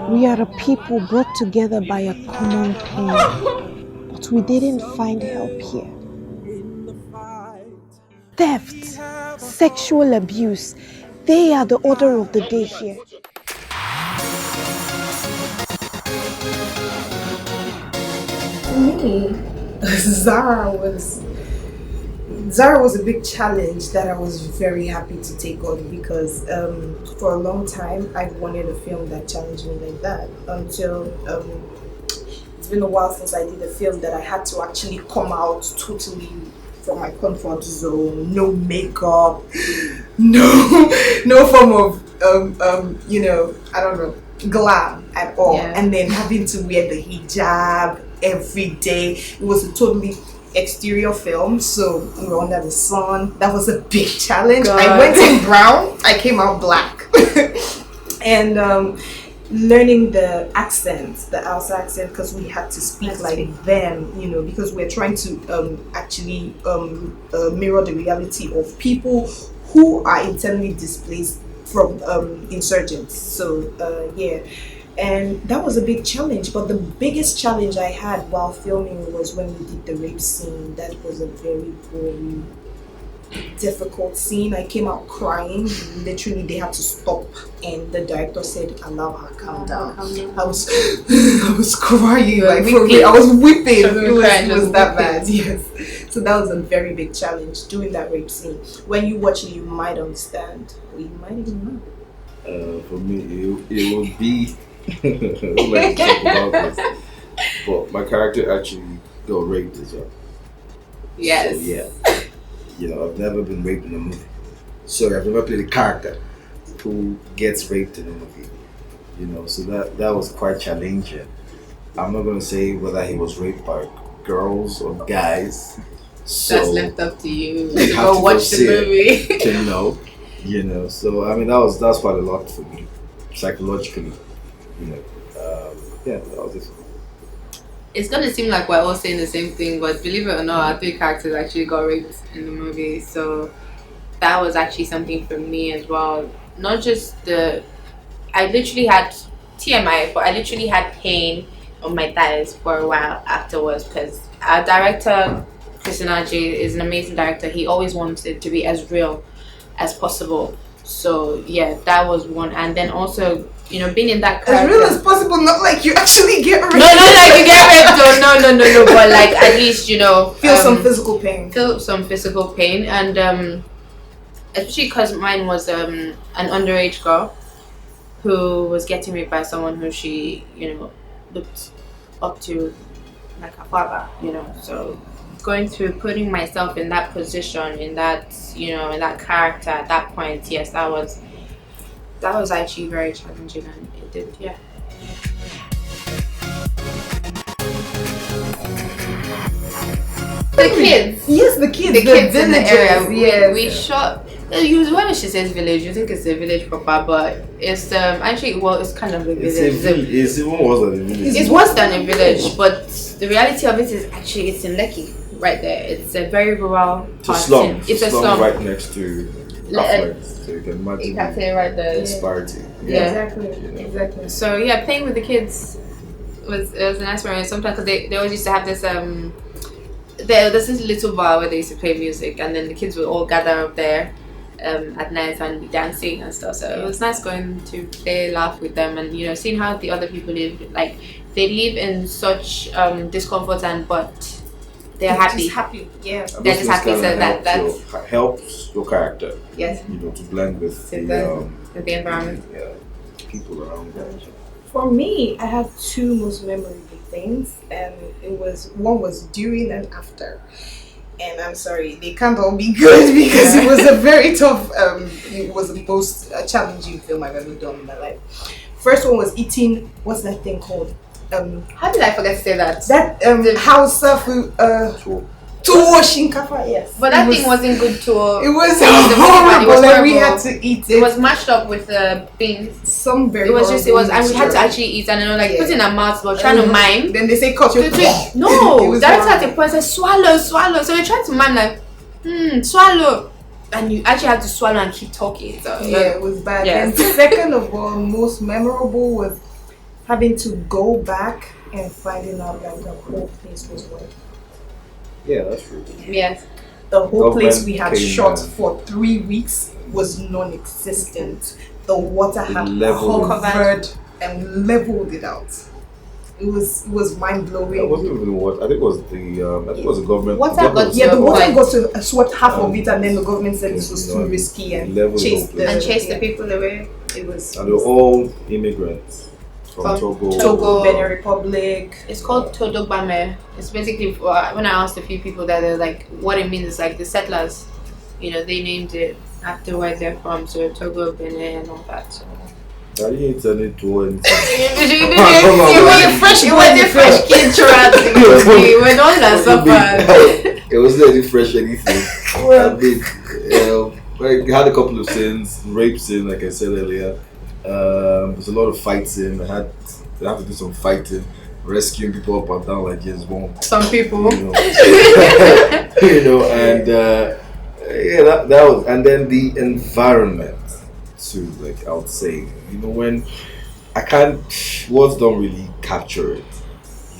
We are a people brought together by a common pain, but we didn't find help here. Theft, sexual abuse, they are the order of the day here. For me, Zahra was a big challenge that I was very happy to take on because for a long time I wanted a film that challenged me like that until it's been a while since I did a film that I had to actually come out totally from my comfort zone, no makeup, no form of I don't know, glam at all, and then having to wear the hijab every day. It was a totally exterior film, so we were under the sun. That was a big challenge. God. I went in brown, I came out black. And learning the accent, the Hausa accent, because we had to speak like them, because we're trying to actually mirror the reality of people who are internally displaced from insurgents. So and that was a big challenge, but the biggest challenge I had while filming was when we did the rape scene. That was a very, very difficult scene. I came out crying. Literally, they had to stop, and the director said, "Allow her, calm down." I was crying, like for real. I was weeping. It was that bad. Yes. So that was a very big challenge doing that rape scene. When you watch it, you might understand, or you might even know. For me, it will be. I don't like to talk about this, but my character actually got raped as well. Yes. So yeah, I've never been raped in a movie. So I've never played a character who gets raped in a movie. So that was quite challenging. I'm not gonna say whether he was raped by girls or guys. So that's left up to you. Go watch the movie. To know. So I mean that's quite a lot for me, psychologically. That was it. It's gonna seem like we're all saying the same thing, but believe it or not, our three characters actually got raped in the movie. So that was actually something for me as well. Not just I literally had TMI, but I literally had pain on my thighs for a while afterwards because our director, Chris Eneaji, is an amazing director. He always wants it to be as real as possible. So that was one, and then also being in that character. As real as possible, not like you actually get raped. No, not like you get raped. No. But like at least feel some physical pain. Feel some physical pain, and especially because mine was an underage girl who was getting raped by someone who she looked up to like a father. So going through putting myself in that position, in that in that character at that point, yes, that was actually very challenging, and it did, The kids. Yes, the kids. The kids in the area. Yes. We shot. When she says village, you think it's a village proper, but it's actually it's kind of a village. It's even worse than a village. It's worse than a village, but the reality of it is actually it's in Lekki, right there. It's a very rural part. It's a slum right next to Affleck, so you can imagine. You can say right there. Disparity. Yeah. Exactly. So playing with the kids was a nice experience. Sometimes because they always used to have this there's this little bar where they used to play music, and then the kids would all gather up there at night and be dancing and stuff. So it was nice going to play, laugh with them, and seeing how the other people live. Like they live in such discomfort, but they're happy. Just happy. Yeah. They're just happy. So that helps your character. Yes. To blend with the environment. People around them. For me, I have two most memorable things, and one was during and after. And I'm sorry, they can't all be good because it was a very tough. It was the most challenging film I've ever done in my life. First one was eating. What's that thing called? How did I forget to say that? That Hausa food. Tuwo shinkafa, yes. But that thing wasn't good too. It was horrible. Like we had to eat it. It was mashed up with beans. Some very. It was and we had to actually eat, and put in our mouths, but trying to mime. Then they say cut your teeth. No, that's at the point said swallow. So we tried to mime like, swallow, and you actually had to swallow and keep talking. So it was bad. Yes. And second of all, most memorable was having to go back and finding out that the whole place was wet. Yeah, that's true. Yes. The whole place Government we had came shot and- for 3 weeks was non-existent. The water had leveled it. covered and leveled it out. It was mind That blowing. wasn't even what I think it was the government. Water the government got was- Yeah, the water Right. got to swept half of it, and then the government said this was You too know, risky and leveled chased up the And chase the people away. It was and they were all immigrants from From Togo. Togo. Benin Republic. It's called Todogbame. It's basically, when I asked a few people that, they're like, what it means is like the settlers, they named it after where they're from. So Togo, Benin, and all that. So. I didn't tell it to anything. You were a fresh kid throughout the movie. We're the ones that suffered. It wasn't any fresh anything. I mean, I had a couple of scenes, rape scene, like I said earlier. There's a lot of fighting. I had to do some fighting, rescuing people up and down like James Bond. Some people. And yeah, that was, and then the environment too. Like I would say, when I can't, words don't really capture it.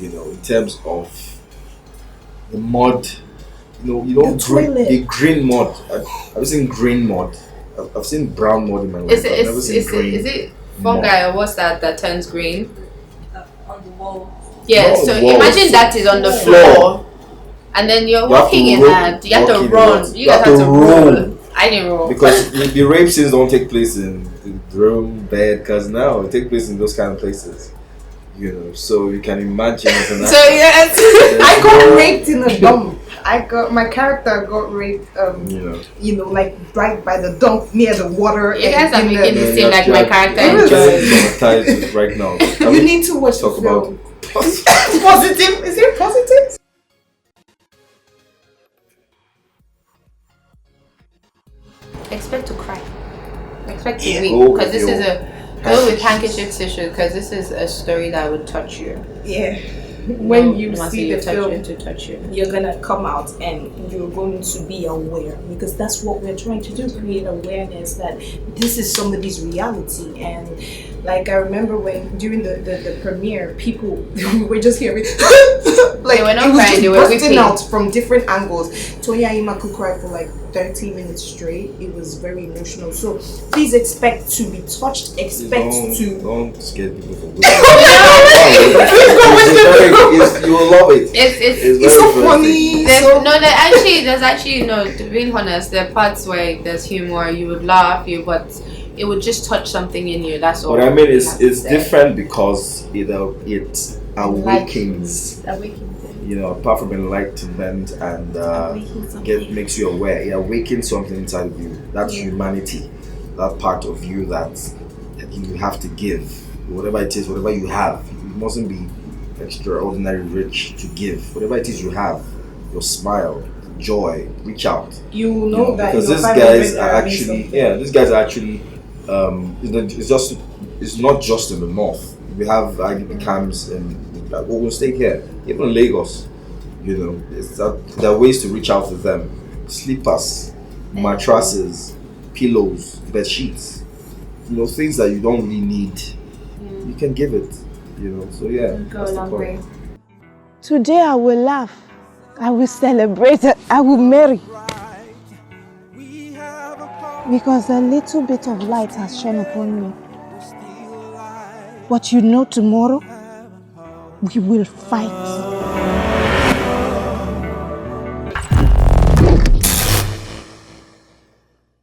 In terms of the mud. You don't the green mud. I've seen green mud. I've seen brown mud in my life. Is I've never seen green. it fungi or what's that turns green? On the wall. Yeah, Not so on the walls. imagine that is on the Floor. floor. And then you're You have walking to in roll- that. You have walk to in run. that. You guys have to roll. I didn't roll. Because the rape scenes don't take place in the room, bed, because now it takes place in those kind of places. So you can imagine as an So yes. I got raped in a dump. My character got raped. Like right by the dump near the water. You guys are and in making the- it seem like my character It was- enjoys. right now. You need to watch talk the about film. Positive? Is it positive? Expect to cry. Expect to Yeah, weep. go Because with this is your go with handkerchief tissue. Because this is a story that would touch you. Yeah. When you must see the touch film, you to touch you. you're gonna come out and you're going to be aware, because that's what we're trying to do, create awareness that this is somebody's reality. And like I remember when during the premiere, people were just hearing like They were not it was crying, just they were bursting weeping. out from different angles. Tonya Imaku cried for like 30 minutes straight. It was very emotional. So please expect to be touched, expect to Don't scare people from It's you will love it. It's very so interesting. funny. There's actually, to be honest, there are parts where there's humor, you would laugh, but it would just touch something in you, that's all. But I mean, you have to it's say. different because it awakens. Apart from enlightenment and makes you aware, it awakens something inside of you. That's humanity, that part of you that you have to give. Whatever it is, whatever you have, it mustn't be extraordinary rich to give. Whatever it is you have, your smile, joy, reach out. You know that because your these 500 guys are naira means actually, something. these guys are actually, it's not just in the north. We have IDP camps in Ogun State here, even Lagos. There are ways to reach out to them. Sleepers, mattresses, pillows, bed sheets. Things that you don't really need. You can give it. So yeah. Go a long way. Today I will laugh. I will celebrate. I will marry. Because a little bit of light has shone upon me. But tomorrow we will fight.